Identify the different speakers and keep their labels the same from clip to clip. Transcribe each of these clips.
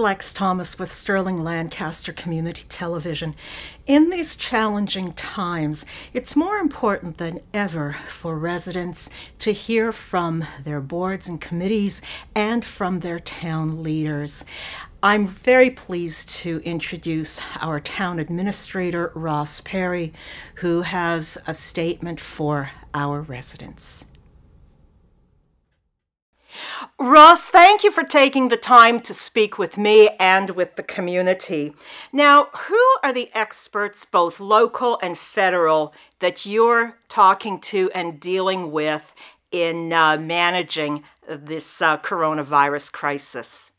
Speaker 1: Lex Thomas with Sterling-Lancaster Community Television. In these challenging times, it's more important than ever for residents to hear from their boards and committees and from their town leaders. I'm very pleased to introduce our town administrator, Ross Perry, who has a statement for our residents. Ross, thank you for taking the time to speak with me and with the community. Now, who are the experts, both local and federal, that you're talking to and dealing with in managing this coronavirus crisis?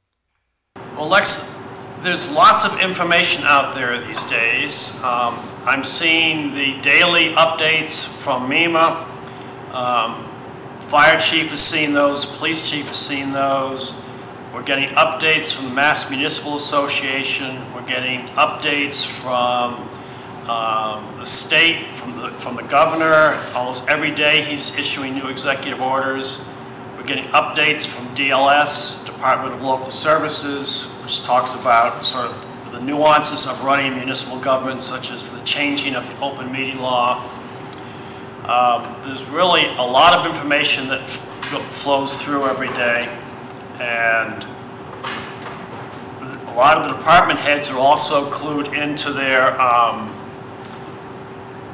Speaker 2: Well, Lex, there's lots of information out there these days. I'm seeing the daily updates from MEMA. Fire chief has seen those, police chief has seen those. We're getting updates from the Mass Municipal Association. We're getting updates from the state, from the governor. Almost every day he's issuing new executive orders. We're getting updates from DLS, Department of Local Services, which talks about sort of the nuances of running municipal government, such as the changing of the open meeting law. There's really a lot of information that flows through every day, and a lot of the department heads are also clued into their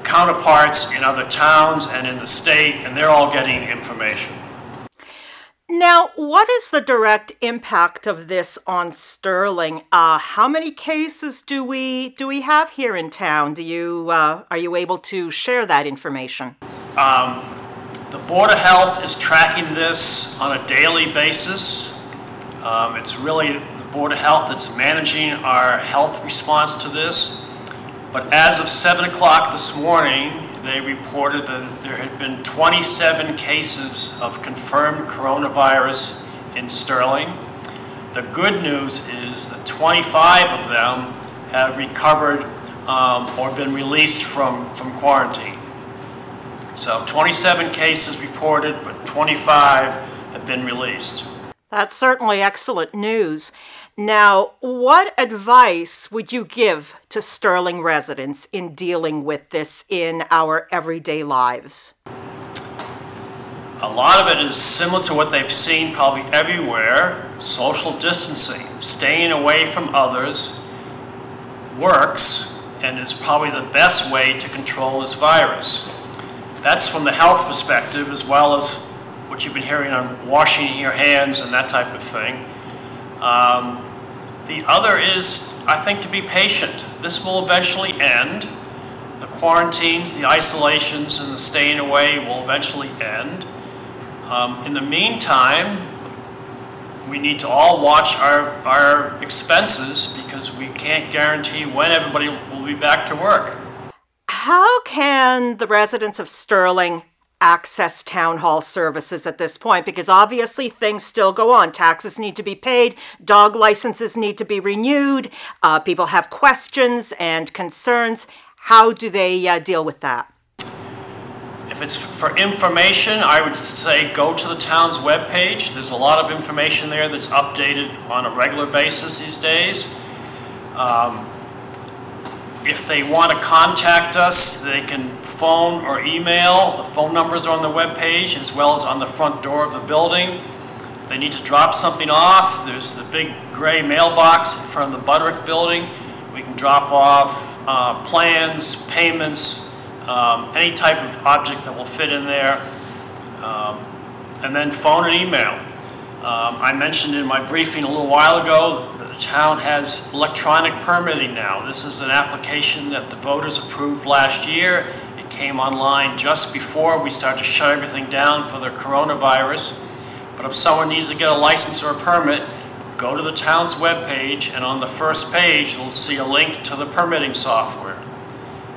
Speaker 2: counterparts in other towns and in the state, and they're all getting information.
Speaker 1: Now, what is the direct impact of this on Sterling? How many cases do we have here in town? Are you able to share that information?
Speaker 2: The Board of Health is tracking this on a daily basis. It's really the Board of Health that's managing our health response to this. But as of 7 o'clock this morning, they reported that there had been 27 cases of confirmed coronavirus in Sterling. The good news is that 25 of them have recovered or been released from quarantine. So 27 cases reported, but 25 have been released.
Speaker 1: That's certainly excellent news. Now, what advice would you give to Sterling residents in dealing with this in our everyday lives?
Speaker 2: A lot of it is similar to what they've seen probably everywhere. Social distancing, staying away from others works and is probably the best way to control this virus. That's from the health perspective, as well as what you've been hearing on washing your hands and that type of thing. The other is, I think, to be patient. This will eventually end. The quarantines, the isolations, and the staying away will eventually end. In the meantime, we need to all watch our expenses, because we can't guarantee when everybody will be back to work.
Speaker 1: How can the residents of Sterling access town hall services at this point? Because obviously things still go on. Taxes need to be paid, dog licenses need to be renewed, people have questions and concerns. How do they deal with that?
Speaker 2: If it's for information, I would say go to the town's webpage. There's a lot of information there that's updated on a regular basis these days. If they want to contact us, they can phone or email. The phone numbers are on the webpage, as well as on the front door of the building. If they need to drop something off, there's the big gray mailbox in front of the Butterick building. We can drop off plans, payments, any type of object that will fit in there, and then phone and email. I mentioned in my briefing a little while ago that the town has electronic permitting now. This is an application that the voters approved last year. It came online just before we started to shut everything down for the coronavirus. But if someone needs to get a license or a permit, go to the town's webpage, and on the first page you'll see a link to the permitting software.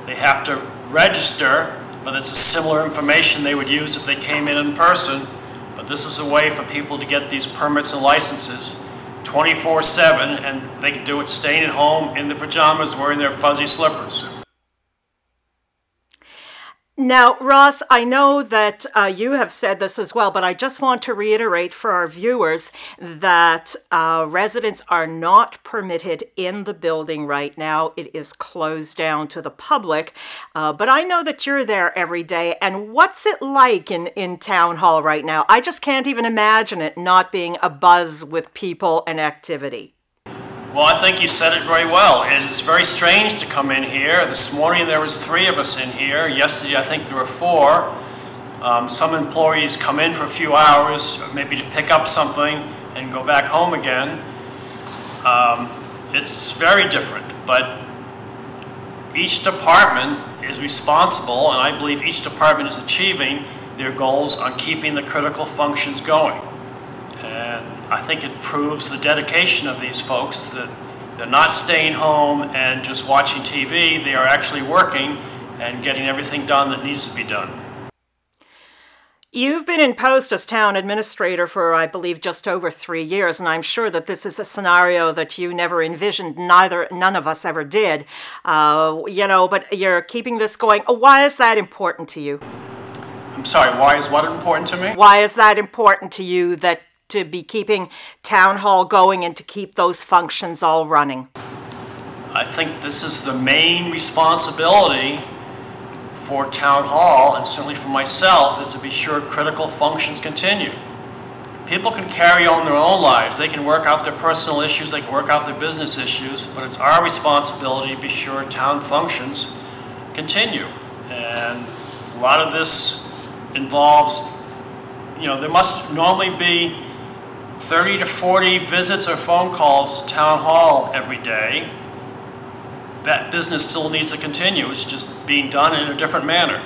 Speaker 2: They have to register, but it's a similar information they would use if they came in person. But this is a way for people to get these permits and licenses 24/7, and they can do it staying at home in their pajamas, wearing their fuzzy slippers.
Speaker 1: Now, Ross, I know that you have said this as well, but I just want to reiterate for our viewers that residents are not permitted in the building right now. It is closed down to the public, but I know that you're there every day. And what's it like in Town Hall right now? I just can't even imagine it not being abuzz with people and activity.
Speaker 2: Well, I think you said it very well. It is very strange to come in here. This morning there was 3 of us in here. Yesterday I think there were 4. Some employees come in for a few hours, maybe to pick up something and go back home again. It's very different, but each department is responsible, and I believe each department is achieving their goals on keeping the critical functions going. And I think it proves the dedication of these folks that they're not staying home and just watching TV. They are actually working and getting everything done that needs to be done.
Speaker 1: You've been in post as town administrator for, I believe, just over 3 years, and I'm sure that this is a scenario that you never envisioned. None of us ever did. But you're keeping this going. Why is that important to you?
Speaker 2: I'm sorry, why is what important to me?
Speaker 1: Why is that important to you, that to be keeping Town Hall going and to keep those functions all running?
Speaker 2: I think this is the main responsibility for Town Hall, and certainly for myself, is to be sure critical functions continue. People can carry on their own lives. They can work out their personal issues, they can work out their business issues, but it's our responsibility to be sure town functions continue. And a lot of this involves, there must normally be 30 to 40 visits or phone calls to Town Hall every day. That business still needs to continue. It's just being done in a different manner.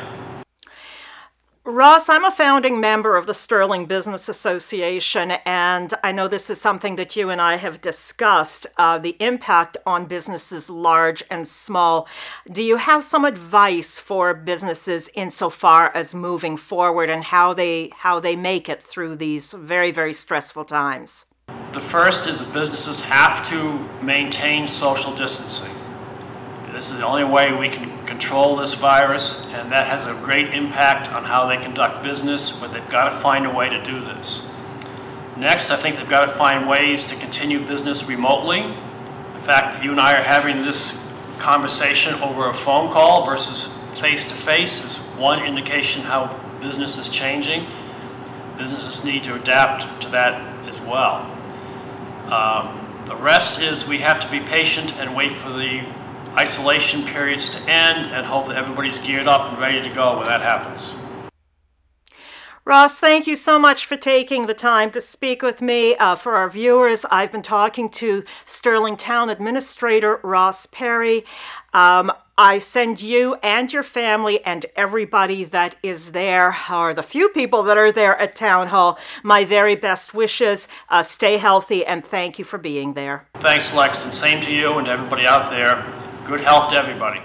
Speaker 1: Ross, I'm a founding member of the Sterling Business Association, and I know this is something that you and I have discussed, the impact on businesses large and small. Do you have some advice for businesses insofar as moving forward and how they make it through these very, very stressful times?
Speaker 2: The first is that businesses have to maintain social distancing. This is the only way we can control this virus, and that has a great impact on how they conduct business, but they've got to find a way to do this. Next, I think they've got to find ways to continue business remotely. The fact that you and I are having this conversation over a phone call versus face-to-face is one indication how business is changing. Businesses need to adapt to that as well. The rest is we have to be patient and wait for the isolation periods to end and hope that everybody's geared up and ready to go when that happens.
Speaker 1: Ross, thank you so much for taking the time to speak with me. For our viewers, I've been talking to Sterling Town Administrator Ross Perry. I send you and your family and everybody that is there, or the few people that are there at Town Hall, my very best wishes. Stay healthy, and thank you for being there.
Speaker 2: Thanks, Lex, and same to you and to everybody out there. Good health to everybody.